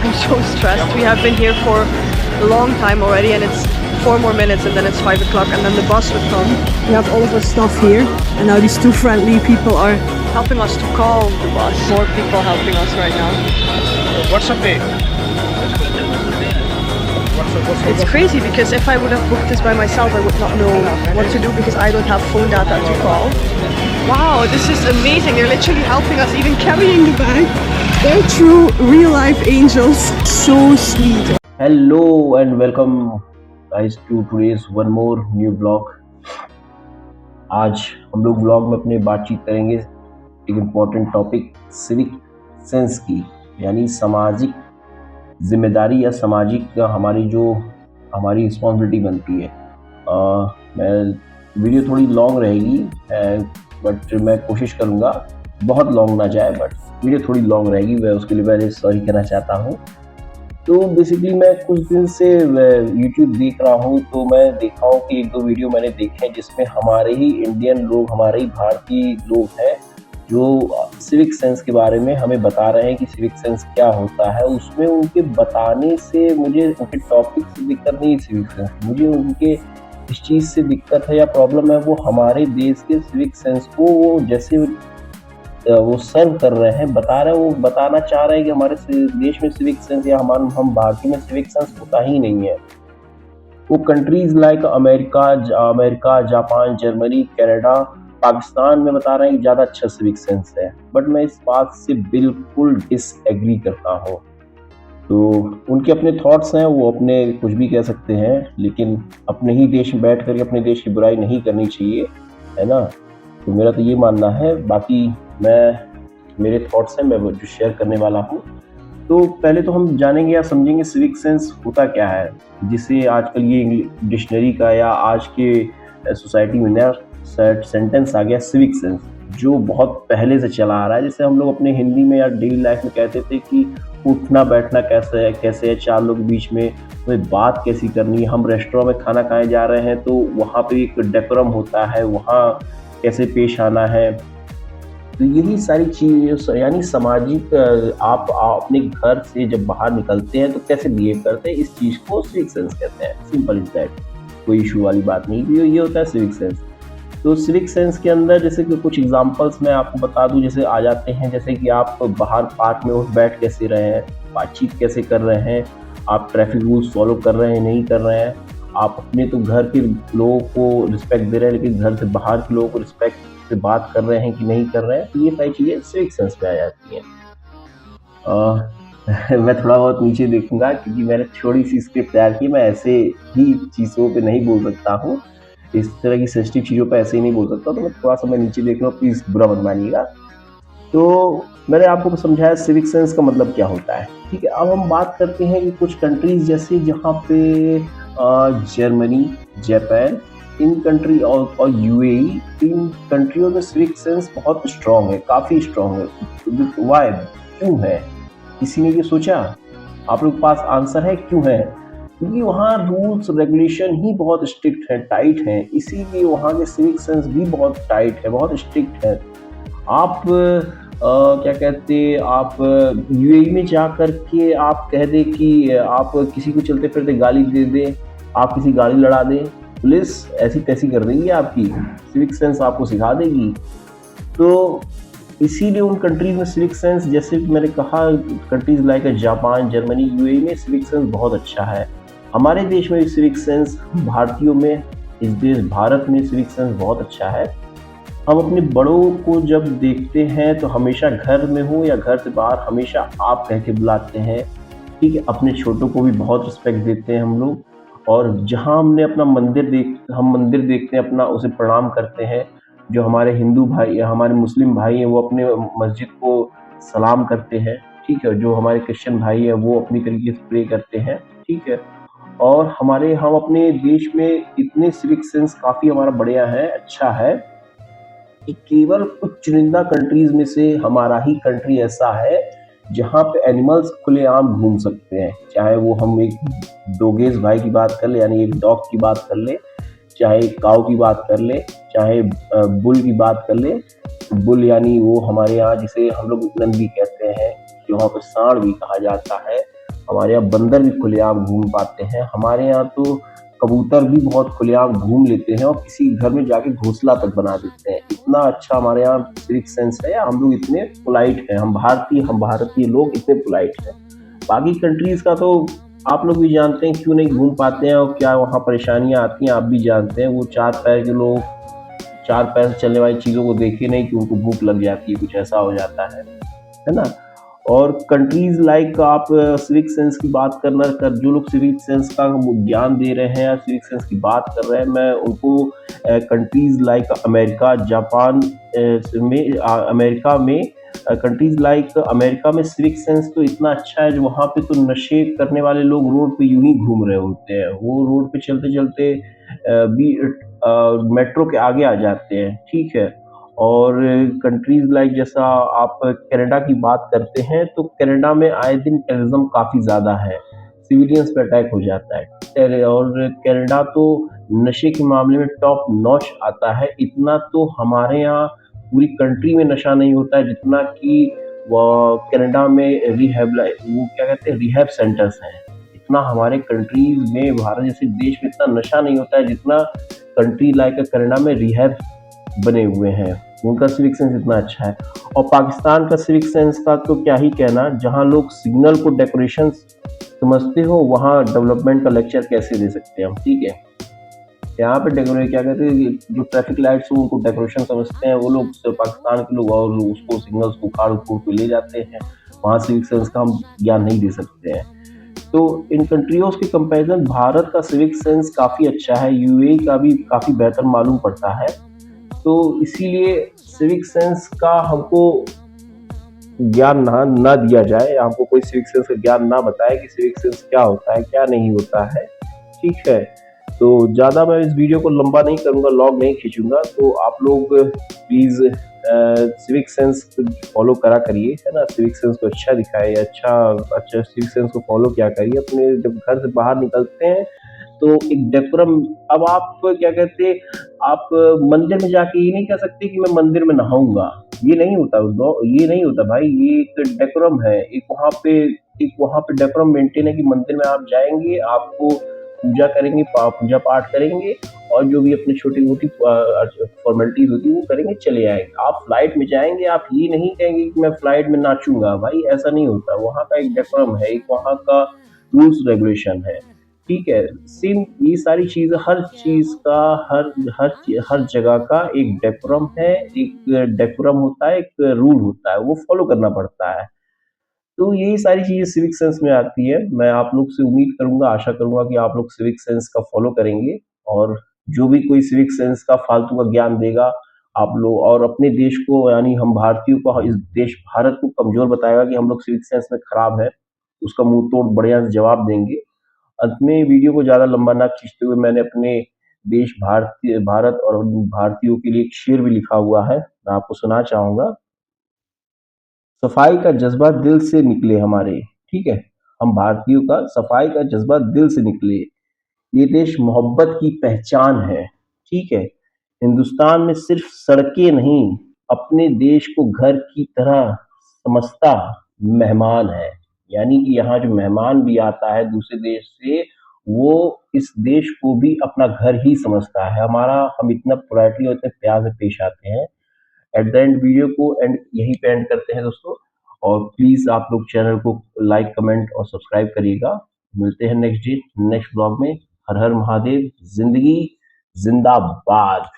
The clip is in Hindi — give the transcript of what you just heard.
I'm so stressed. We have been here for a long time already, and it's 4 more minutes, and then it's 5 o'clock, and then the bus would come. We have all of our stuff here, and now these two friendly people are helping us to call the bus. More people helping us right now. What's up, babe? It's crazy because if I would have booked this by myself, I would not know what to do because I don't have phone data to call. Wow, this is amazing. They're literally helping us, even carrying the bag. They're true real life angels. So sweet. Hello and welcome guys to today's one more new vlog. आज हम लोग व्लॉग में अपने बातचीत करेंगे एक इम्पॉर्टेंट टॉपिक सिविक सेंस की, यानी सामाजिक जिम्मेदारी या सामाजिक हमारी रिस्पॉन्सिबिलिटी बनती है। मैं वीडियो थोड़ी लॉन्ग रहेगी बट मैं कोशिश करूँगा बहुत लॉन्ग ना जाए, बट वीडियो थोड़ी लॉन्ग रहेगी, मैं उसके लिए पहले सॉरी कहना चाहता हूँ। तो बेसिकली मैं कुछ दिन से यूट्यूब देख रहा हूँ, तो मैं देखा हूँ कि एक दो वीडियो मैंने देखे हैं जिसमें हमारे ही इंडियन लोग, हमारे ही भारतीय लोग हैं जो सिविक सेंस के बारे में हमें बता रहे हैं कि सिविक सेंस क्या होता है। उसमें उनके बताने से मुझे उनके टॉपिक से दिक्कत नहीं है सिविक सेंस, मुझे उनके इस चीज़ से दिक्कत है या प्रॉब्लम है, वो हमारे देश के सिविक सेंस को वो जैसे वो सर्व कर रहे हैं, बता रहे हैं, वो बताना चाह रहे हैं कि हमारे देश में सिविक सेंस या हम भारतीय में सिविक सेंस होता ही नहीं है। वो countries like America, Japan, Germany, Canada, Pakistan में बता रहे हैं कि ज़्यादा अच्छा सिविक सेंस है, बट मैं इस बात से बिल्कुल डिसएग्री करता हूँ। तो उनके अपने थॉट्स हैं, वो अपने कुछ भी कह सकते हैं, लेकिन अपने ही देश में बैठ कर अपने देश की बुराई नहीं करनी चाहिए, है ना। तो मेरा तो ये मानना है, बाकी मेरे थॉट्स हैं, मैं वो जो शेयर करने वाला हूँ। तो पहले तो हम जानेंगे या समझेंगे सिविक सेंस होता क्या है, जिसे आजकल ये डिक्शनरी का या आज के सोसाइटी में नया सेंटेंस आ गया सिविक सेंस, जो बहुत पहले से चला आ रहा है। जैसे हम लोग अपने हिंदी में या डेली लाइफ में कहते थे कि उठना बैठना कैसे है, चार लोग बीच में हमें बात कैसी करनी है, हम रेस्टोरेंट में खाना खाने जा रहे हैं तो वहाँ पे एक डेकोरम होता है, वहाँ कैसे पेश आना है। तो यही सारी चीज़ यानी सामाजिक, आप अपने घर से जब बाहर निकलते हैं तो कैसे बिहेव करते हैं, इस चीज़ को सिविक सेंस कहते हैं। सिंपल इज दैट, कोई इशू वाली बात नहीं, ये होता है सिविक सेंस। तो सिविक सेंस के अंदर जैसे कि कुछ एग्जांपल्स मैं आपको बता दूं, जैसे आ जाते हैं, जैसे कि आप बाहर पार्क में उठ बैठ कैसे रहे हैं, बातचीत कैसे कर रहे हैं, आप ट्रैफिक रूल्स फॉलो कर रहे हैं नहीं कर रहे हैं, आप अपने तो घर के लोगों को रिस्पेक्ट दे रहे हैं लेकिन घर से बाहर के लोगों को रिस्पेक्ट से बात कर रहे हैं कि नहीं कर रहे हैं। तो ये सारी चीज़ें सिविक सेंस में आ जाती हैं। मैं थोड़ा बहुत नीचे देखूंगा क्योंकि मैंने थोड़ी सी स्क्रिप्ट तैयार की, मैं ऐसे ही चीज़ों पे नहीं बोल सकता हूँ, इस तरह की सेंसिटिव चीज़ों पे ऐसे ही नहीं बोल सकता, तो मैं थोड़ा सा मैं नीचे देख लूँ, प्लीज़ बुरा मत मानिएगा। तो मैंने आपको समझाया सिविक सेंस का मतलब क्या होता है, ठीक है। अब हम बात करते हैं कि कुछ कंट्रीज जैसे जहाँ पे जर्मनी, जापान, इन कंट्री और यूएई, इन कंट्रियों में सिविक सेंस बहुत स्ट्रॉन्ग है, काफ़ी स्ट्रॉन्ग है। वाई, क्यों है? किसी ने ये सोचा? आप लोग के पास आंसर है क्यों है? क्योंकि वहाँ रूल्स रेगुलेशन ही बहुत स्ट्रिक्ट है, टाइट हैं, इसीलिए वहाँ के सिविक सेंस भी बहुत टाइट है, बहुत स्ट्रिक्ट है। आप क्या कहते, आप यूएई में जा कर के आप कह दे कि आप किसी को चलते फिरते गाली दे दें, आप किसी गाड़ी लड़ा दें, पुलिस ऐसी तैसी कर देगी आपकी, सिविक सेंस आपको सिखा देगी। तो इसीलिए उन कंट्रीज में सिविक सेंस, जैसे मैंने कहा, countries like Japan, Germany, UAE में सिविक सेंस बहुत अच्छा है। हमारे देश में सिविक सेंस, भारतीयों में, इस देश भारत में सिविक सेंस बहुत अच्छा है। हम अपने बड़ों को जब देखते हैं तो हमेशा घर में हो या घर से बाहर हमेशा आप कह के बुलाते हैं, ठीक है। अपने छोटों को भी बहुत रिस्पेक्ट देते हैं हम लोग, और जहाँ हमने अपना हम मंदिर देखते हैं अपना, उसे प्रणाम करते हैं। जो हमारे हिंदू भाई या हमारे मुस्लिम भाई हैं वो अपने मस्जिद को सलाम करते हैं, ठीक है। जो हमारे क्रिश्चियन भाई हैं वो अपनी तरीके से प्रे करते हैं, ठीक है। और हम अपने देश में इतने सिविक सेंस काफ़ी हमारा बढ़िया है, अच्छा है कि केवल कुछ चुनिंदा कंट्रीज में से हमारा ही कंट्री ऐसा है जहाँ पे एनिमल्स खुलेआम घूम सकते हैं। चाहे वो हम एक डोगेज भाई की बात कर ले, यानी एक डॉग की बात कर ले, चाहे काऊ की बात कर ले, चाहे बुल की बात कर ले। बुल यानी वो हमारे यहाँ जिसे हम लोग नंदी कहते हैं, जो वहाँ पर सांड भी कहा जाता है, हमारे यहाँ बंदर भी खुलेआम घूम पाते हैं, हमारे यहाँ तो कबूतर भी बहुत खुलेआम घूम लेते हैं और किसी घर में जाके घोंसला तक बना देते हैं। इतना अच्छा हमारे यहाँ सिविक सेंस है, हम लोग इतने पोलाइट हैं, हम भारतीय लोग इतने पोलाइट हैं। बाकी कंट्रीज का तो आप लोग भी जानते हैं क्यों नहीं घूम पाते हैं और क्या वहाँ परेशानियां आती हैं, आप भी जानते हैं। वो 4 पैर के लोग 4 पैर से चलने वाली चीज़ों को देखे नहीं कि उनको भूख लग जाती है, कुछ ऐसा हो जाता है ना। और कंट्रीज लाइक आप सिविक सेंस की बात करना कर जो लोग सिविक सेंस का ज्ञान दे रहे हैं या सिविक सेंस की बात कर रहे हैं, मैं उनको कंट्रीज लाइक अमेरिका, जापान में अमेरिका में कंट्रीज लाइक अमेरिका में सिविक सेंस तो इतना अच्छा है, जो वहाँ पे तो नशे करने वाले लोग रोड पे यूं ही घूम रहे होते हैं। वो रोड पे चलते चलते भी मेट्रो के आगे आ जाते हैं, ठीक है। और कंट्रीज लाइक जैसा आप कनाडा की बात करते हैं तो कनाडा में आए दिन टेररिज्म काफ़ी ज़्यादा है, सिविलियंस पे अटैक हो जाता है। और कनाडा तो नशे के मामले में टॉप नॉच आता है। इतना तो हमारे यहाँ पूरी कंट्री में नशा नहीं होता है जितना कि वो कनाडा में वो क्या कहते हैं, रिहैब सेंटर्स हैं। इतना हमारे कंट्रीज में, भारत जैसे देश में इतना नशा नहीं होता है जितना कंट्री लाइक कनाडा में रिहैब बने हुए हैं। उनका सिविक सेंस इतना अच्छा है। और पाकिस्तान का सिविक सेंस का तो क्या ही कहना, जहाँ लोग सिग्नल को डेकोरेशन समझते हो वहाँ डेवलपमेंट का लेक्चर कैसे दे सकते हैं हम, ठीक है। यहाँ पे डेकोरेट क्या कहते हैं, जो ट्रैफिक लाइट्स हो उनको डेकोरेशन समझते हैं वो लोग, पाकिस्तान के लोग, और उसको सिग्नल्स को उखाड़ के ले जाते हैं। वहाँ सिविक सेंस का हम ज्ञान नहीं दे सकते हैं। तो इन कंट्रियों के कंपैरिजन भारत का सिविक सेंस काफ़ी अच्छा है, यूएई का भी काफ़ी बेहतर मालूम पड़ता है। तो इसीलिए सिविक सेंस का हमको ज्ञान ना दिया जाए, हमको कोई सिविक सेंस का ज्ञान ना बताए कि सिविक सेंस क्या होता है क्या नहीं होता है, ठीक है। तो ज़्यादा मैं इस वीडियो को लंबा नहीं करूँगा, लॉन्ग नहीं खींचूंगा। तो आप लोग प्लीज़ सिविक सेंस फॉलो करा करिए, है ना। सिविक सेंस को अच्छा दिखाए, अच्छा सिविक सेंस को फॉलो क्या करिए। अपने जब घर से बाहर निकलते हैं तो एक डेकोरम, अब आप क्या कहते हैं, आप मंदिर में जाके ये नहीं कह सकते कि मैं मंदिर में नहाऊंगा, ये नहीं होता ये नहीं होता भाई। ये एक डेकोरम है, एक वहाँ पे डेकोरम मेंटेन है कि मंदिर में आप जाएंगे, आपको पूजा करेंगे, पूजा पाठ करेंगे और जो भी अपनी छोटी मोटी फॉर्मेलिटीज होती है वो करेंगे, चले आएंगे। आप फ्लाइट में जाएंगे, आप ये नहीं कहेंगे कि मैं फ्लाइट में नाचूंगा, भाई ऐसा नहीं होता। वहाँ का एक डेकोरम है, एक वहाँ का रूल्स रेगुलेशन है, ठीक है। सेम ये सारी चीज़ें, हर चीज़ का हर जगह का एक डेकोरम है, एक डेकोरम होता है, एक रूल होता है, वो फॉलो करना पड़ता है। तो यही सारी चीज़ें सिविक सेंस में आती है। मैं आप लोग से उम्मीद करूँगा, आशा करूँगा कि आप लोग सिविक सेंस का फॉलो करेंगे, और जो भी कोई सिविक सेंस का फालतू का ज्ञान देगा आप लोग, और अपने देश को यानी हम भारतीयों को, इस देश भारत को कमज़ोर बताएगा कि हम लोग सिविक सेंस में खराब हैं, उसका मुँह तोड़ बढ़िया से जवाब देंगे। अंत में वीडियो को ज़्यादा लंबा ना खींचते हुए मैंने अपने देश भारत और भारतीयों के लिए एक शेर भी लिखा हुआ है, मैं आपको सुनाना चाहूँगा। सफाई का जज्बा दिल से निकले हमारे, ठीक है। हम भारतीयों का सफाई का जज्बा दिल से निकले, ये देश मोहब्बत की पहचान है, ठीक है। हिंदुस्तान में सिर्फ सड़कें नहीं, अपने देश को घर की तरह समझता मेहमान है। यानी कि यहाँ जो मेहमान भी आता है दूसरे देश से, वो इस देश को भी अपना घर ही समझता है। हम इतना पोलाइटली और इतने प्यार से पेश आते हैं। एट द एंड वीडियो को एंड यहीं पे एंड करते हैं दोस्तों। और प्लीज आप लोग चैनल को लाइक, कमेंट और सब्सक्राइब करिएगा। मिलते हैं नेक्स्ट ब्लॉग में। हर हर महादेव, जिंदगी जिंदाबाद।